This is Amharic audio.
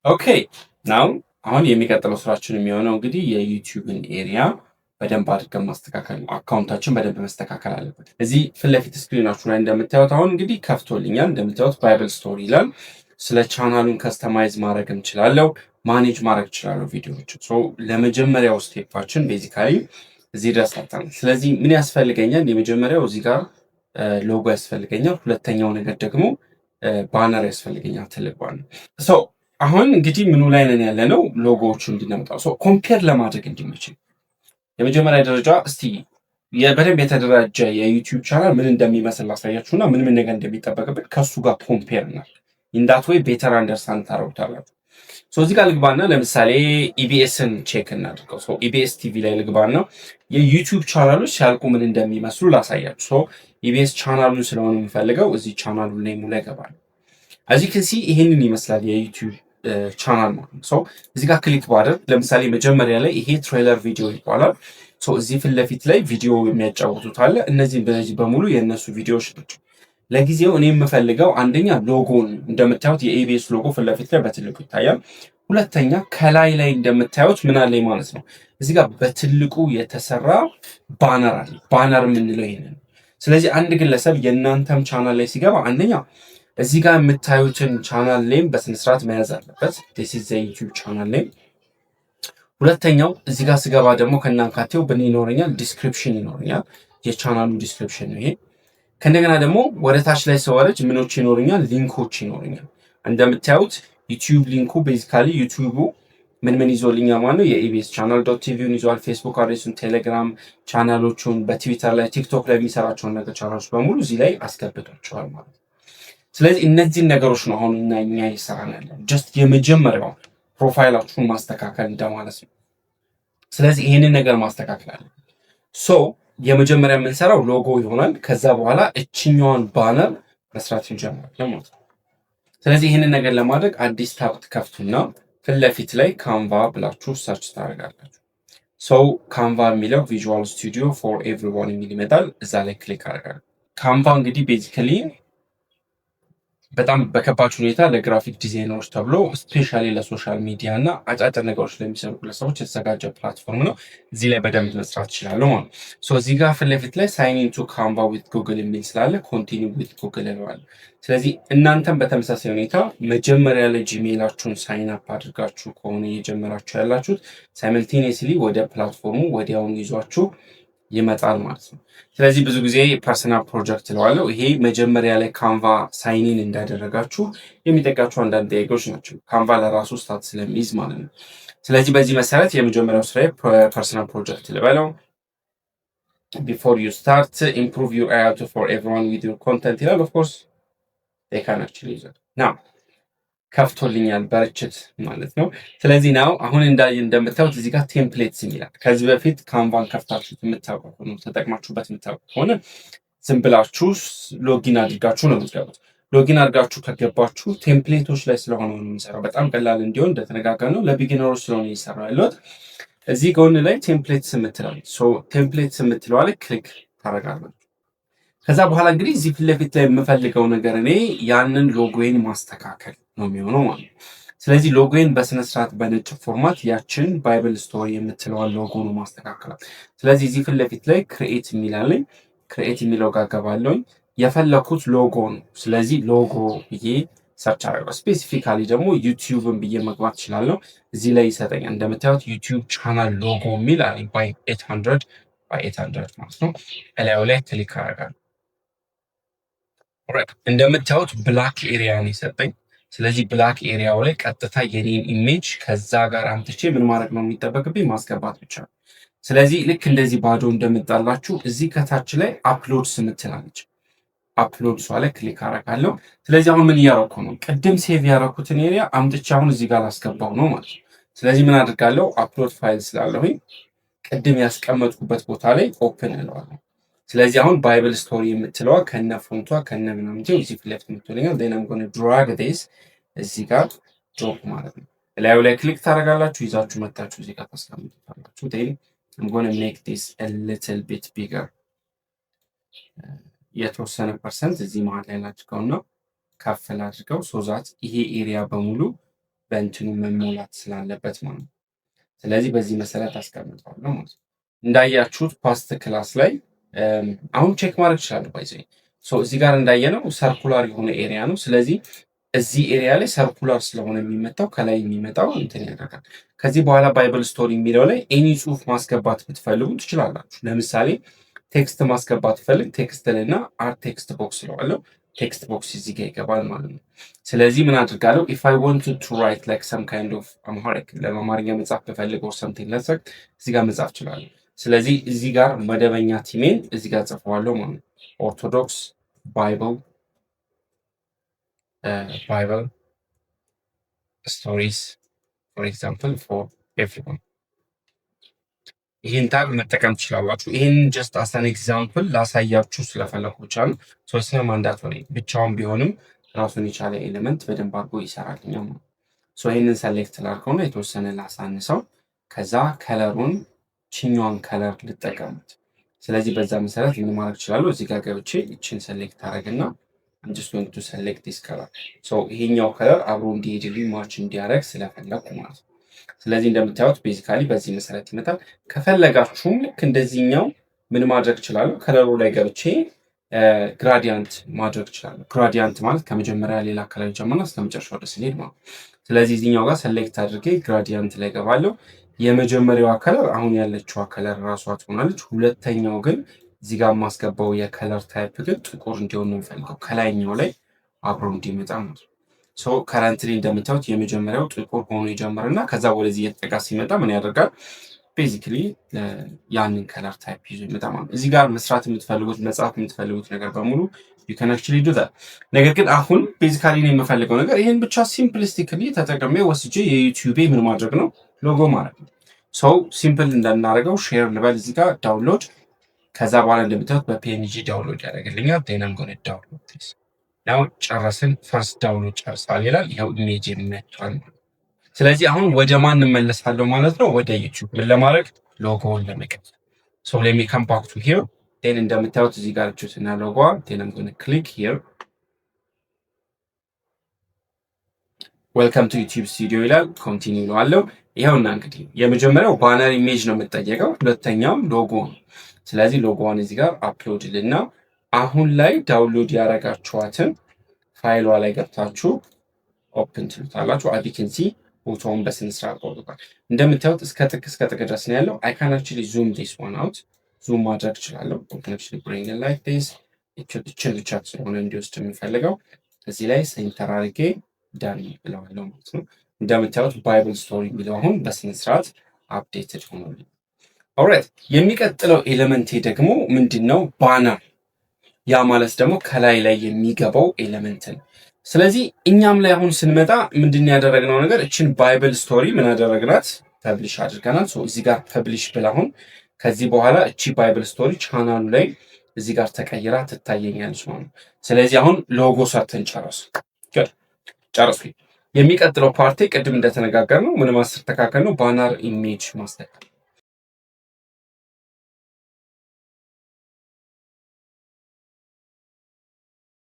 ኦኬ ናው አሁን የሚቀጥለው ስራችን የሚሆነው እንግዲህ የዩቲዩብን ኤሪያ በደንብ አድርገን ማስተካከል ነው። አካውንታችን በደንብ መስተካከል አለበት። እዚህ ፊት ለፊት ስክሪናችሁ ላይ እንደምታዩት አሁን እንግዲህ ከፍቶልኛል። እንደምታዩት ባይብል ስቶሪ ይላል። ስለ ቻናሉን ከስተማይዝ ማድረግ እንችላለው፣ ማኔጅ ማድረግ እችላለሁ ቪዲዮዎችን። ለመጀመሪያው ስቴፓችን ቤዚካሊ እዚህ ድረስ አጣን። ስለዚህ ምን ያስፈልገኛል? የመጀመሪያው እዚህ ጋር ሎጎ ያስፈልገኛል። ሁለተኛው ነገር ደግሞ ባነር ያስፈልገኛል፣ ትልቅ ባነር። አሁን እንግዲህ ምኑ ላይ ነን ያለ ነው? ሎጎዎቹ እንድናመጣው ኮምፔር ለማድረግ እንዲመችል የመጀመሪያ ደረጃ እስቲ በደንብ የተደራጀ የዩቲዩብ ቻናል ምን እንደሚመስል ላሳያችሁና ምን ነገር እንደሚጠበቅብን ከሱ ጋር ኮምፔር እናድርግ። ኢንዳት ወይ ቤተር አንደርስታንድ ታደርጉታላችሁ። እዚህ ጋር ልግባና ለምሳሌ ኢቢኤስን ቼክ እናድርገው። ኢቢኤስ ቲቪ ላይ ልግባና የዩቲዩብ ቻናሎች ሲያልቁ ምን እንደሚመስሉ ላሳያችሁ። ኢቢኤስ ቻናሉን ስለሆነ የምፈልገው እዚህ ቻናሉ ላይ ሙላ ይገባል። እዚህ ክሲ ይሄንን ይመስላል የዩቲዩብ ቻናል ማለት ነው። እዚህ ጋር ክሊክ ባደርግ ለምሳሌ መጀመሪያ ላይ ይሄ ትሬለር ቪዲዮ ይባላል። እዚህ ፊት ለፊት ላይ ቪዲዮ የሚያጫውቱት አለ። እነዚህ በሙሉ የእነሱ ቪዲዮዎች ናቸው። ለጊዜው እኔ የምፈልገው አንደኛ ሎጎን እንደምታዩት የኢቢኤስ ሎጎ ፊት ለፊት ላይ በትልቁ ይታያል። ሁለተኛ ከላይ ላይ እንደምታዩት ምን አለኝ ማለት ነው፣ እዚህ ጋር በትልቁ የተሰራ ባነር አለ። ባነር የምንለው ይሄንን። ስለዚህ አንድ ግለሰብ የእናንተም ቻናል ላይ ሲገባ አንደኛ እዚህ ጋር የምታዩትን ቻናል ኔም በስነስርዓት መያዝ አለበት። ዲስ ኢዝ ዘ ዩቲዩብ ቻናል ኔም። ሁለተኛው እዚህ ጋር ስገባ ደግሞ ከናንካቴው ምን ይኖረኛል? ዲስክሪፕሽን ይኖረኛል። የቻናሉ ዲስክሪፕሽን ነው ይሄ። ከእንደገና ደግሞ ወደ ታች ላይ ሰዋለች ምኖች ይኖረኛል? ሊንኮች ይኖረኛል። እንደምታዩት ዩቲዩብ ሊንኩ ቤዚካሊ ዩቲዩቡ ምን ይዞልኛል ማለት ነው። የኢቢኤስ ቻናል ዶት ቲቪውን ይዟል፣ ፌስቡክ አድሬሱን፣ ቴሌግራም ቻናሎቹን፣ በትዊተር ላይ ቲክቶክ ላይ የሚሰራቸውን ነገር ቻናሎች በሙሉ እዚህ ላይ አስገብቷቸዋል ማለት ነው። ስለዚህ እነዚህን ነገሮች ነው አሁን እኛ እየሰራን ያለን። ጀስት የመጀመሪያው ፕሮፋይላችሁን ማስተካከል እንደማለት ነው። ስለዚህ ይህንን ነገር ማስተካከል አለ። የመጀመሪያ የምንሰራው ሎጎ ይሆናል። ከዛ በኋላ እችኛዋን ባነር መስራት እንጀምራለን ማለት ነው። ስለዚህ ይህንን ነገር ለማድረግ አዲስ ታብ ትከፍቱና ፊት ለፊት ላይ ካንቫ ብላችሁ ሰርች ታደርጋላችሁ። ካንቫ የሚለው ቪዥዋል ስቱዲዮ ፎር ኤቭሪዋን የሚል ይመጣል። እዛ ላይ ክሊክ አደርጋለሁ። ካንቫ እንግዲህ ቤዚካሊ በጣም በከባድ ሁኔታ ለግራፊክ ዲዛይነሮች ተብሎ ስፔሻሊ ለሶሻል ሚዲያ እና አጫጭር ነገሮች ለሚሰሩ ግለሰቦች የተዘጋጀ ፕላትፎርም ነው። እዚህ ላይ በደንብ መስራት ይችላሉ ማለት ነው። እዚህ ጋር ፊት ለፊት ላይ ሳይን ኢን ቱ ካንቫ ዊት ጉግል የሚል ስላለ ኮንቲኒው ዊት ጉግል እለዋለሁ። ስለዚህ እናንተም በተመሳሳይ ሁኔታ መጀመሪያ ላይ ጂሜላችሁን ሳይን አፕ አድርጋችሁ ከሆነ እየጀመራችሁ ያላችሁት ሳይመልቴኒየስሊ ወደ ፕላትፎርሙ ወዲያውኑ ይዟችሁ ይመጣል ማለት ነው። ስለዚህ ብዙ ጊዜ ፐርሰናል ፕሮጀክት ለዋለው ይሄ መጀመሪያ ላይ ካንቫ ሳይኒን እንዳደረጋችሁ የሚጠቃችሁ አንዳንድ ጥያቄዎች ናቸው። ካንቫ ለራሱ ስታት ስለሚይዝ ማለት ነው። ስለዚህ በዚህ መሰረት የመጀመሪያው ስራ ፐርሰናል ፕሮጀክት ልበለው። ቢፎር ዩ ስታርት ኢምፕሩቭ ዩር አያቱ ፎር ኤቭሪዋን ዊዝ ዩር ኮንተንት ይላል። ኦፍኮርስ ካን አክቹዋሊ ዩዝ ኢት ናው ከፍቶልኛል በርችት ማለት ነው። ስለዚህ ናው አሁን እንደምታዩት እዚህ ጋር ቴምፕሌትስ ይላል። ከዚህ በፊት ካንቫን ከፍታችሁት የምታውቁ ነው ተጠቅማችሁበት የምታውቁ ከሆነ ዝም ብላችሁ ሎጊን አድርጋችሁ ነው የምትገቡት። ሎጊን አድርጋችሁ ከገባችሁ ቴምፕሌቶች ላይ ስለሆነ ነው የምንሰራው። በጣም ቀላል እንዲሆን እንደተነጋገርነው ለቢጊነሮች ስለሆነ እየሰራው ያለሁት። እዚህ ጎን ላይ ቴምፕሌትስ የምትላለች። ቴምፕሌትስ የምትለዋ ላይ ክሊክ ታደርጋላችሁ። ከዛ በኋላ እንግዲህ እዚህ ፊት ለፊት ላይ የምፈልገው ነገር እኔ ያንን ሎጎዬን ማስተካከል ነው የሚሆነው ማለት ነው። ስለዚህ ሎጎዬን በስነስርዓት በነጭ ፎርማት ያችን ባይብል ስቶሪ የምትለዋን ሎጎ ነው ማስተካከላል። ስለዚህ እዚህ ፊት ለፊት ላይ ክሬኤት የሚላለኝ ክሬኤት የሚለው ጋር ገባለሁኝ። የፈለኩት ሎጎ ነው። ስለዚህ ሎጎ ብዬ ሰርች አደረገው። ስፔሲፊካሊ ደግሞ ዩቲዩብን ብዬ መግባት እችላለሁ። እዚህ ላይ ይሰጠኛል። እንደምታዩት ዩቲዩብ ቻናል ሎጎ የሚል አለኝ ባይ 800 ማለት ነው። እላዩ ላይ ክሊክ አደርጋለሁ። እንደምታዩት ብላክ ኤሪያ ነው የሰጠኝ። ስለዚህ ብላክ ኤሪያው ላይ ቀጥታ የኔን ኢሜጅ ከዛ ጋር አምጥቼ ምን ማድረግ ነው የሚጠበቅብኝ? ማስገባት ብቻ ነው። ስለዚህ ልክ እንደዚህ ባዶ እንደምጣላችሁ እዚህ ከታች ላይ አፕሎድ ስምትላለች። አፕሎድ ሷ ላይ ክሊክ አደርጋለሁ። ስለዚህ አሁን ምን እያደረኩ ነው? ቅድም ሴቭ ያደረኩትን ኤሪያ አምጥቼ አሁን እዚህ ጋር ላስገባው ነው ማለት ነው። ስለዚህ ምን አድርጋለሁ? አፕሎድ ፋይል ስላለሁኝ ቅድም ያስቀመጥኩበት ቦታ ላይ ኦፕን እለዋለሁ። ስለዚህ አሁን ባይብል ስቶሪ የምትለዋ ከነ ፎንቷ ከነ ምናምን እዚህ ፊት ለፊት የምትለኛል። ዜናም ጎነ ድራግ ዴስ እዚህ ጋር ድሮፕ ማለት ነው። ላዩ ላይ ክሊክ ታደርጋላችሁ፣ ይዛችሁ መታችሁ እዚህ ጋር ታስቀምጡታላችሁ። ዴን I'm going to make this a little bit bigger የተወሰነ ፐርሰንት እዚህ መሀል ላይ ላድርገውና ከፍ ላድርገው ሶ ዛት ይሄ ኤሪያ በሙሉ በእንትኑ መሞላት ስላለበት ማለት ነው። ስለዚህ በዚህ መሰረት አስቀምጠዋለሁ ማለት ነው። እንዳያችሁት ፓስት ክላስ ላይ አሁን ቼክ ማድረግ ይችላሉ። ባይዘ እዚህ ጋር እንዳየነው ሰርኩላር የሆነ ኤሪያ ነው። ስለዚህ እዚህ ኤሪያ ላይ ሰርኩላር ስለሆነ የሚመጣው ከላይ የሚመጣው እንትን ያደርጋል። ከዚህ በኋላ ባይብል ስቶሪ የሚለው ላይ ኤኒ ጽሁፍ ማስገባት ብትፈልጉ ትችላላችሁ። ለምሳሌ ቴክስት ማስገባት ፈልግ ቴክስት ላይ እና አር ቴክስት ቦክስ ስለዋለው ቴክስት ቦክስ እዚህ ጋር ይገባል ማለት ነው። ስለዚህ ምን አድርጋለሁ ኢፍ አይ ዋንት ቱ ራይት ላይክ ሰም ካይንድ ኦፍ አምሃሪክ ለአማርኛ መጻፍ ብፈልግ ኦር ሰምቲንግ ለሰክ እዚህ ጋር መጻፍ እችላለሁ። ስለዚህ እዚህ ጋር መደበኛ ቲሜን እዚህ ጋር ጽፈዋለሁ ማለት ነው። ኦርቶዶክስ ባይብል ስቶሪስ ፎር ኤግዛምፕል ፎር ኤቭሪዋን ይህን ታግ መጠቀም ትችላላችሁ። ይህን ጀስት አሳን ኤግዛምፕል ላሳያችሁ ስለፈለኩ ብቻ ነው። ሶስት ማንዳቶሪ ብቻውን ቢሆንም ራሱን የቻለ ኤሌመንት በደንብ አድርጎ ይሰራልኛል። ይህንን ሰሌክት ላድርገውና የተወሰነ ላሳንሰው፣ ከዛ ከለሩን ችኛዋን ከለር ልጠቀሙት። ስለዚህ በዛ መሰረት ምን ማድረግ እችላለሁ? እዚህ ጋር ገብቼ ይችን ሰሌክት አደረግና just going to select this color ይሄኛው ከለር አብሮ እንዲሄድልኝ ማች እንዲያደርግ ስለፈለኩ ማለት ነው። ስለዚህ እንደምታዩት ቤዚካሊ በዚህ መሰረት ይመጣል። ከፈለጋችሁም ልክ እንደዚህኛው ምን ማድረግ እችላለሁ? ከለሩ ላይ ገብቼ ግራዲያንት ማድረግ እችላለሁ። ግራዲያንት ማለት ከመጀመሪያ ሌላ ከለር ጀምረና እስከ መጨረሻው ድረስ እንሄድ ማለት። ስለዚህ እዚህኛው ጋር ሰሌክት አድርጌ ግራዲያንት ላይ ገባለሁ። የመጀመሪያዋ ከለር አሁን ያለችዋ ከለር ራሷ ትሆናለች። ሁለተኛው ግን እዚህ ጋር የማስገባው የከለር ታይፕ ግን ጥቁር እንዲሆን ነው የሚፈልገው ከላይኛው ላይ አብሮ እንዲመጣ ማለት ነው። ከረንትሊ እንደምታዩት የመጀመሪያው ጥቁር ሆኖ ይጀምርና ከዛ ወደዚህ እየተጠጋ ሲመጣ ምን ያደርጋል? ቤዚክሊ ያንን ከለር ታይፕ ይዞ ይመጣ ማለት ነው። እዚህ ጋር መስራት የምትፈልጉት መጻፍ የምትፈልጉት ነገር በሙሉ you can actually do that። ነገር ግን አሁን ቤዚካሊ ነው የምፈልገው ነገር ይሄን ብቻ ሲምፕሊስቲክሊ ተጠቅሜ ወስጄ የዩቲዩብ ምን ማድረግ ነው ሎጎ ማለት ነው። ሲምፕል እንዳናደርገው ሼር ልበል እዚህ ጋር ዳውንሎድ ከዛ በኋላ እንደምታዩት በፒኤንጂ ዳውንሎድ ያደርግልኛል። ቴናም ጎነ ዳውንሎድ ፕሊዝ ናው ጨረስን። ፈርስት ዳውንሎድ ጨርሳል ይላል። ይኸው ኢሜጅ መጥቷል። ስለዚህ አሁን ወደ ማን እንመለሳለሁ ማለት ነው? ወደ ዩቲዩብ ምን ለማድረግ ሎጎውን ለመቀየር። ሌት ሚ ካም ባክ ቱ ሂር ቴን እንደምታዩት እዚህ ጋር ቹትና ሎጎ ቴናም ጎነ ክሊክ ሂር ዌልካም ቱ ዩቲዩብ ስቱዲዮ ይላል። ኮንቲኒው ነው አለው። ይኸውና እንግዲህ የመጀመሪያው ባነር ኢሜጅ ነው የምጠየቀው፣ ሁለተኛው ሎጎ ነው። ስለዚህ ሎጎዋን እዚህ ጋር አፕሎድ ልና አሁን ላይ ዳውንሎድ ያደረጋችኋትን ፋይሏ ላይ ገብታችሁ ኦፕን ትሉታላችሁ። አዲክንሲ ፎቶውን በስነ ስርዓት ቆርጧል። እንደምታዩት እስከ ጥቅ ድረስ ነው ያለው። አይ ካን አክቹሊ ዙም ዲስ ዋን አውት ዙም ማድረግ እችላለሁ። ኮኔክሽን ብሪንግ ላይክ ዲስ እችን ብቻ ስለሆነ እንዲወስድ የሚፈልገው እዚህ ላይ ሴንተር አድርጌ ዳን ብለዋለሁ ማለት ነው። እንደምታዩት ባይብል ስቶሪ የሚለው አሁን በስነ ስርዓት አፕዴትድ ሆኗል። ኦልራይት የሚቀጥለው ኤሌመንቴ ደግሞ ምንድነው? ባነር። ያ ማለት ደግሞ ከላይ ላይ የሚገባው ኤሌመንት ነው። ስለዚህ እኛም ላይ አሁን ስንመጣ ምንድን ያደረግነው ነገር እችን ባይብል ስቶሪ ምን አደረግናት? ፐብሊሽ አድርገናል። እዚህ ጋር ፐብሊሽ ብላ አሁን ከዚህ በኋላ እቺ ባይብል ስቶሪ ቻናሉ ላይ እዚህ ጋር ተቀይራ ትታየኛለች ማለት ነው። ስለዚህ አሁን ሎጎ ሰርተን ጨረስኩ። የሚቀጥለው ፓርቲ ቅድም እንደተነጋገርነው ምን ማስተካከል ነው? ባነር ኢሜጅ ማስተካከል